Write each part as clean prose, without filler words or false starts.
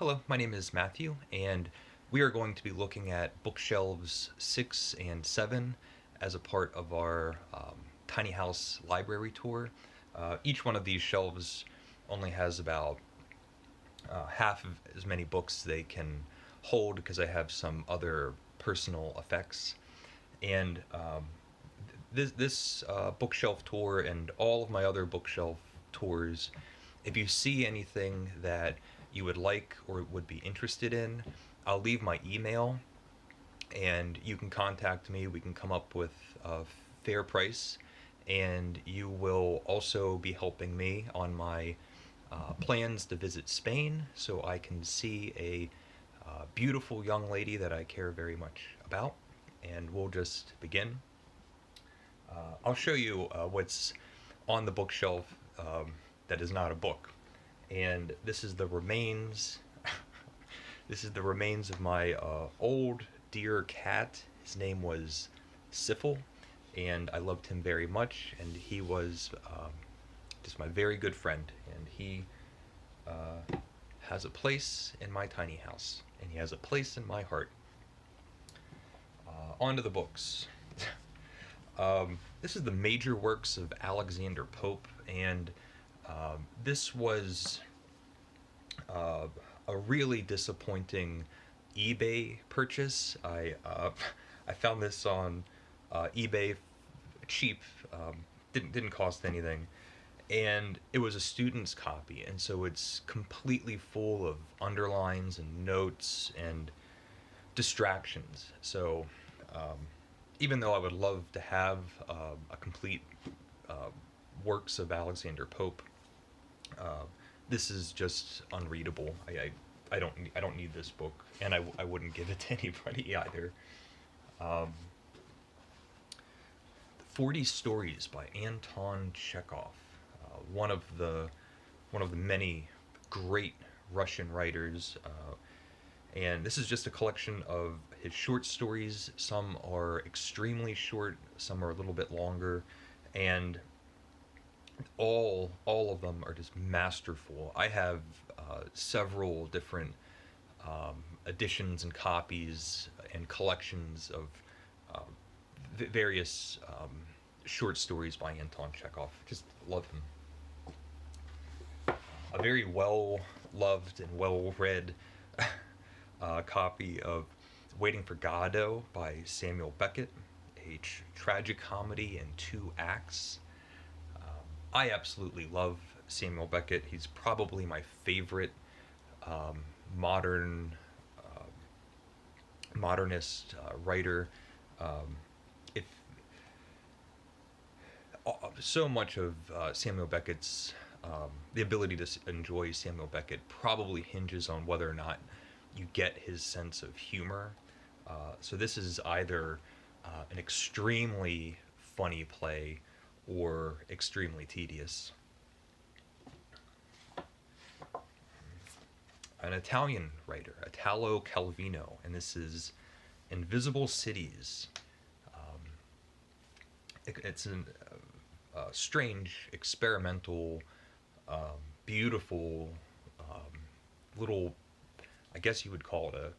Hello, my name is Matthew, and we are going to be looking at bookshelves 6 and 7 as a part of our tiny house library tour. Each one of these shelves only has about half of as many books they can hold because I have some other personal effects. And this bookshelf tour and all of my other bookshelf tours, if you see anything that you would like or would be interested in, I'll leave my email and you can contact me. We can come up with a fair price, and you will also be helping me on my plans to visit Spain so I can see a beautiful young lady that I care very much about. And we'll just begin. I'll show you what's on the bookshelf that is not a book. And this is the remains. This is the remains of my old dear cat. His name was Sippl, and I loved him very much. And he was just my very good friend. And he has a place in my tiny house, and he has a place in my heart. On to the books. This is the major works of Alexander Pope, and this was a really disappointing eBay purchase. I found this on eBay cheap, didn't cost anything, and it was a student's copy, and so it's completely full of underlines and notes and distractions. So even though I would love to have a complete works of Alexander Pope, this is just unreadable. I don't need this book, and I wouldn't give it to anybody either. 40 Stories by Anton Chekhov, one of the many great Russian writers. And this is just a collection of his short stories. Some are extremely short, some are a little bit longer, and all of them are just masterful. I have several different editions and copies and collections of various short stories by Anton Chekhov. Just love him. A very well loved and well read copy of Waiting for Godot by Samuel Beckett, a tragic comedy in 2 acts. I absolutely love Samuel Beckett. He's probably my favorite modern modernist writer. If So much of Samuel Beckett's the ability to enjoy Samuel Beckett probably hinges on whether or not you get his sense of humor. So this is either an extremely funny play or extremely tedious. An Italian writer, Tallo Calvino, and this is Invisible Cities. It's a strange, experimental, beautiful little, I guess you would call it a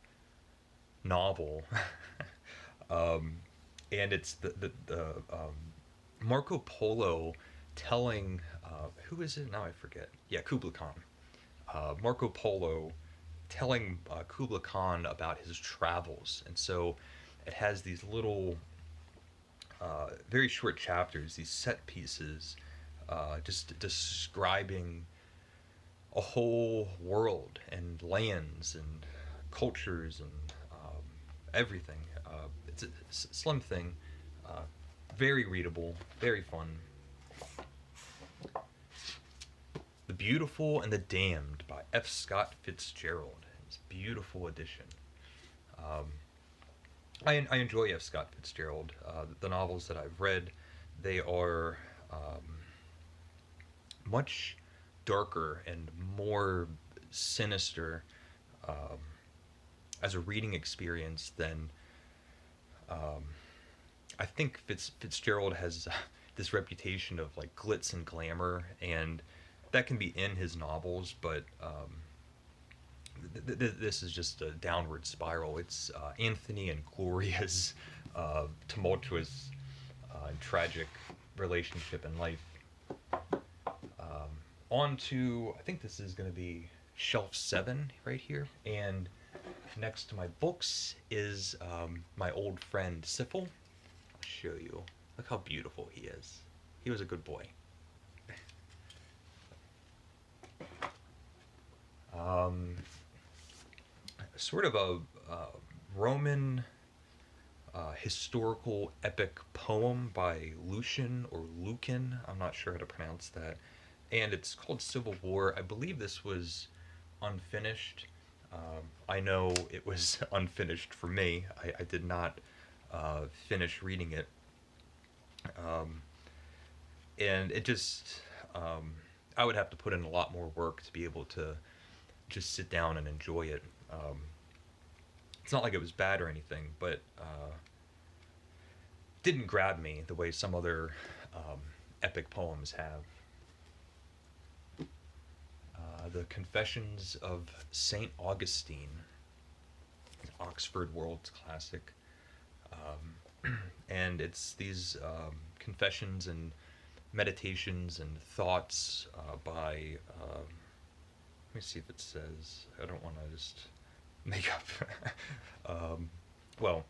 novel. And it's the Marco Polo telling, who is it now? I forget. Yeah, Kublai Khan. Marco Polo telling Kublai Khan about his travels, and so it has these little, very short chapters, these set pieces, just describing a whole world and lands and cultures and everything. It's a slim thing, very readable, very fun. The Beautiful and the Damned by F. Scott Fitzgerald. It's a beautiful edition. I enjoy F. Scott Fitzgerald. The novels that I've read, they are much darker and more sinister as a reading experience than I think Fitzgerald has this reputation of like glitz and glamour, and that can be in his novels, but This is just a downward spiral. It's Anthony and Gloria's tumultuous and tragic relationship in life. On to, I think this is going to be shelf 7 right here. And next to my books is my old friend Sippl. I'll show you. Look how beautiful he is. He was a good boy. Um, Sort of a Roman historical epic poem by Lucian or Lucan. I'm not sure how to pronounce that. And it's called Civil War. I believe this was unfinished. I know it was unfinished for me. I did not finish reading it. Um, and it just, I would have to put in a lot more work to be able to just sit down and enjoy it. It's not like it was bad or anything, but didn't grab me the way some other epic poems have. The Confessions of Saint Augustine, Oxford World's classic, and it's these confessions and meditations and thoughts by. Let me see if it says. I don't want to just make up. um, well,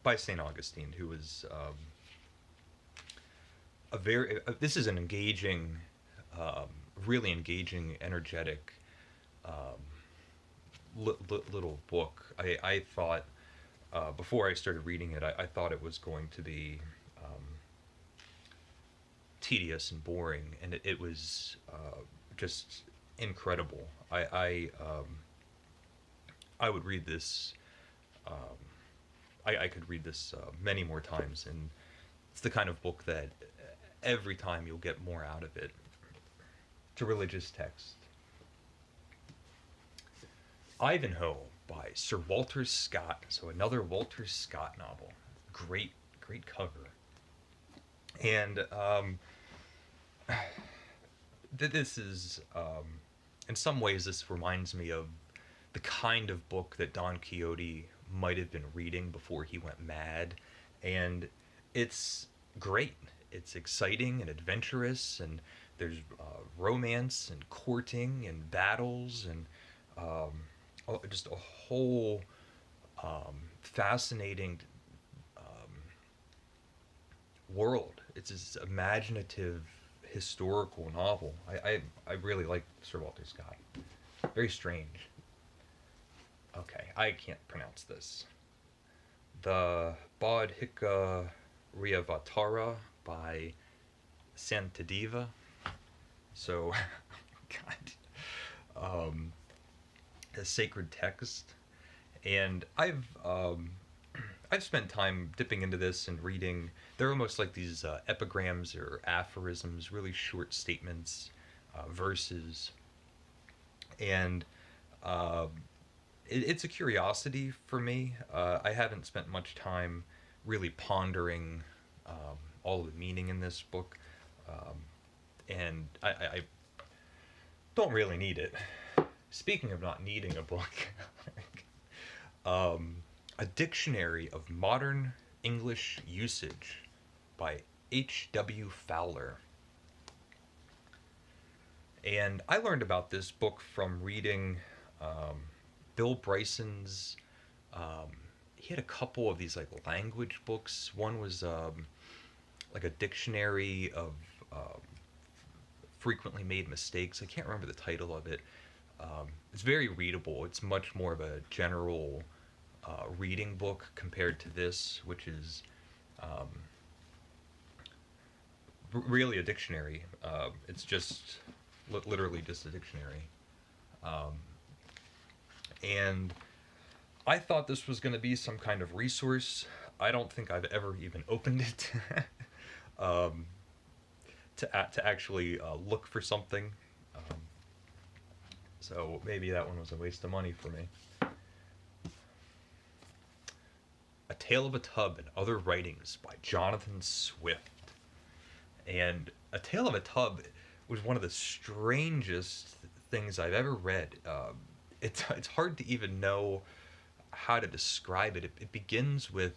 by Saint Augustine, who was a very. This is an engaging, really engaging, energetic little book. I thought before I started reading it, I thought it was going to be tedious and boring, and it was just incredible. I would read this. I could read this many more times, and it's the kind of book that every time you'll get more out of it. It's a religious text. Ivanhoe by Sir Walter Scott. So another Walter Scott novel. Great, great cover. And this is, in some ways, this reminds me of the kind of book that Don Quixote might have been reading before he went mad. And it's great. It's exciting and adventurous, and there's romance and courting and battles and just a whole fascinating world. It's this imaginative historical novel. I really like Sir Walter Scott. Very strange. Okay, I can't pronounce this. The Bodhika Riyavatara by Santadiva. So, God, a sacred text, and I've spent time dipping into this and reading. They're almost like these epigrams or aphorisms, really short statements, verses, and it's a curiosity for me. I haven't spent much time really pondering all of the meaning in this book, and I don't really need it. Speaking of not needing a book, A Dictionary of Modern English Usage by H.W. Fowler. And I learned about this book from reading Bill Bryson's. He had a couple of these like language books. One was like a dictionary of frequently made mistakes. I can't remember the title of it. It's very readable. It's much more of a general reading book compared to this, which is really a dictionary. It's just literally just a dictionary. And I thought this was going to be some kind of resource. I don't think I've ever even opened it to actually look for something. So maybe that one was a waste of money for me. A Tale of a Tub and Other Writings by Jonathan Swift. And A Tale of a Tub was one of the strangest things I've ever read. it's hard to even know how to describe it. It begins with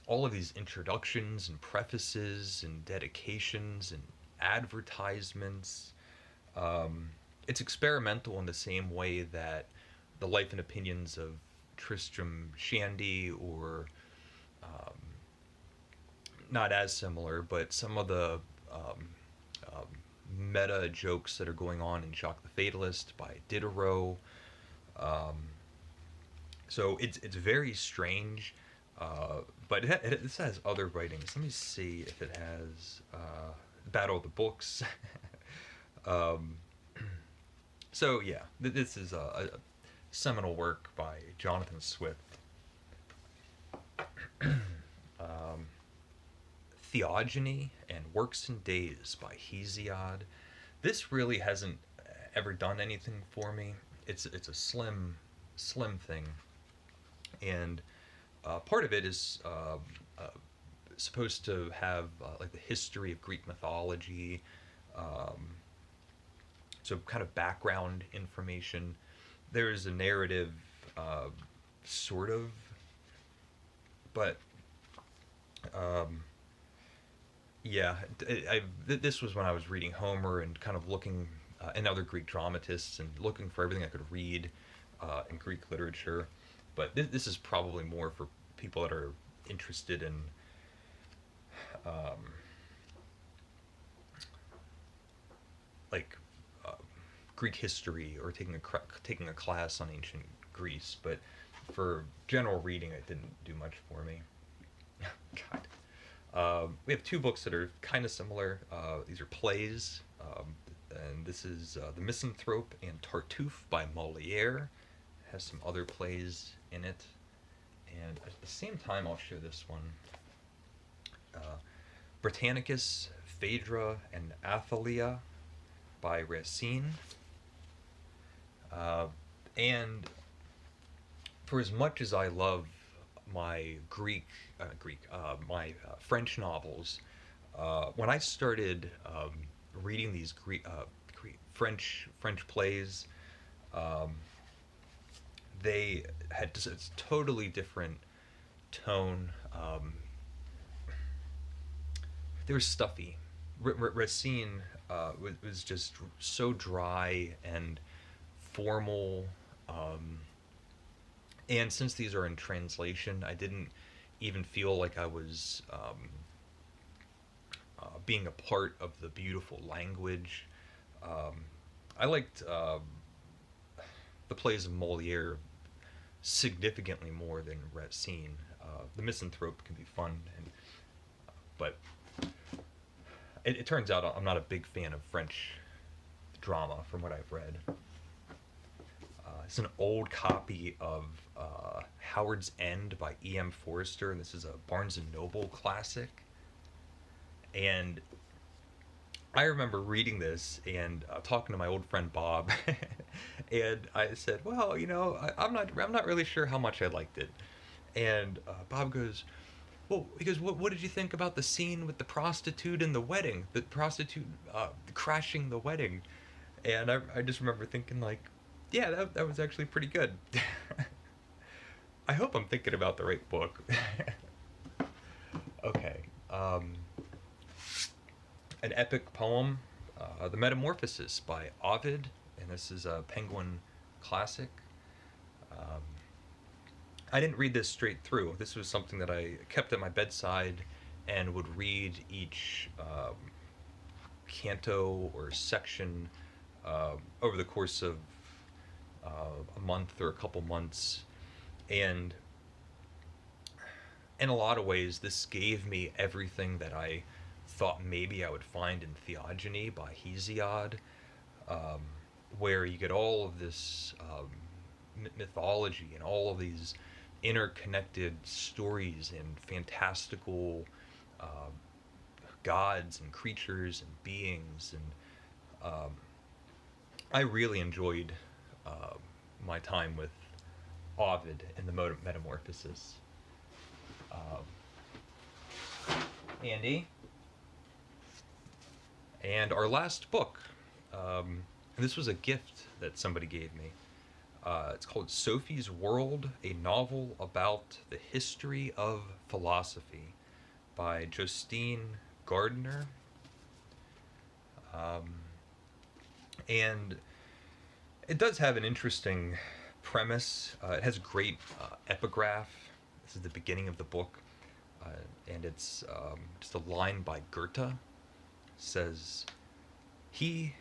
all of these introductions and prefaces and dedications and advertisements. Um, it's experimental in the same way that the life and opinions of Tristram Shandy, or not as similar, but some of the um, um, meta jokes that are going on in Jacques the Fatalist by Diderot. Um, so it's very strange, but this has other writings. Let me see if it has Battle of the Books. um, so yeah, this is a seminal work by Jonathan Swift. um, Theogony and Works and Days by Hesiod. This really hasn't ever done anything for me. It's a slim thing, and part of it is uh, supposed to have like the history of Greek mythology, um, so kind of background information. There's a narrative, uh, sort of, but um, yeah, this was when I was reading Homer and kind of looking and other Greek dramatists and looking for everything I could read in Greek literature. But this is probably more for people that are interested in um, like uh, Greek history, or taking a class on ancient Greece. But for general reading, it didn't do much for me. God. We have two books that are kind of similar. These are plays, and this is The Misanthrope and Tartuffe by Moliere. It has some other plays in it. And at the same time, I'll show this one. Britannicus, Phaedra, and Athalia by Racine. And for as much as I love my my French novels, when I started reading these French plays, um, they had just a totally different tone. They were stuffy. Racine was just so dry and formal. And since these are in translation, I didn't even feel like I was being a part of the beautiful language. Um, I liked the plays of Moliere significantly more than Racine. The Misanthrope can be fun, but it turns out I'm not a big fan of French drama from what I've read. It's an old copy of Howard's End by E.M. Forster, and this is a Barnes & Noble classic. And I remember reading this and talking to my old friend Bob, and I said, "Well, I'm not really sure how much I liked it." And Bob goes, "Well," he goes, "What did you think about the scene with the prostitute in the wedding? The prostitute crashing the wedding?" And I just remember thinking, like, yeah, that was actually pretty good. I hope I'm thinking about the right book. Okay. An epic poem, The Metamorphosis by Ovid, and this is a Penguin classic. Um, I didn't read this straight through. This was something that I kept at my bedside and would read each canto or section over the course of a month or a couple months. And in a lot of ways, this gave me everything that I thought maybe I would find in Theogony by Hesiod, um, where you get all of this mythology and all of these interconnected stories and fantastical uh, gods and creatures and beings. And I really enjoyed uh, my time with Ovid in the Metamorphosis. Andy. And our last book, and this was a gift that somebody gave me. It's called Sophie's World, a novel about the history of philosophy by Justine Gardner. Um, and it does have an interesting premise. It has a great epigraph. This is the beginning of the book. Uh, and it's just a line by Goethe. It says, "He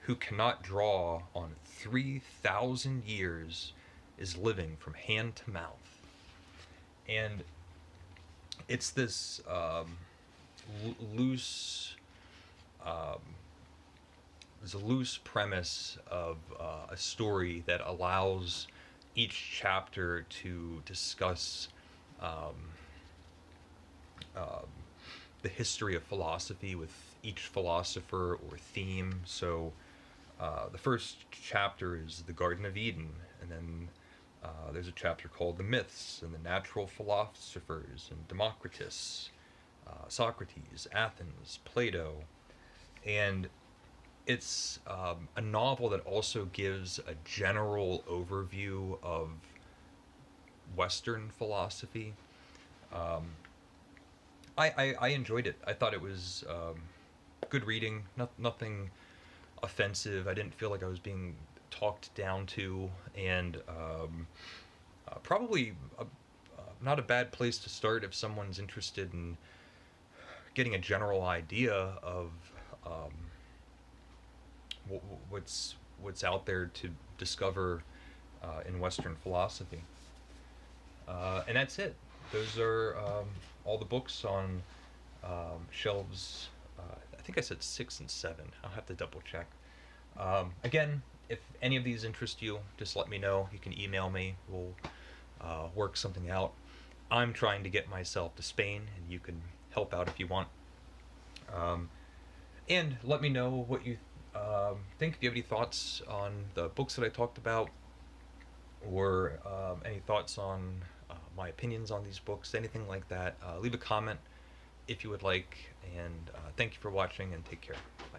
who cannot draw on 3,000 years is living from hand to mouth." And it's this loose, um, there's a loose premise of a story that allows each chapter to discuss um, um, the history of philosophy with each philosopher or theme. So the first chapter is the Garden of Eden, and then there's a chapter called the Myths and the Natural Philosophers, and Democritus, Socrates, Athens, Plato, and it's a novel that also gives a general overview of Western philosophy. Um, I enjoyed it. I thought it was good reading. Nothing offensive. I didn't feel like I was being talked down to, and probably not a bad place to start if someone's interested in getting a general idea of um, what's out there to discover in Western philosophy. And that's it. Those are all the books on shelves. I think I said 6 and 7. I'll have to double check. Again, if any of these interest you, just let me know. You can email me. We'll work something out. I'm trying to get myself to Spain, and you can help out if you want. And let me know what you think. Do you have any thoughts on the books that I talked about, or any thoughts on my opinions on these books, anything like that? Leave a comment if you would like, and thank you for watching, and take care. Bye.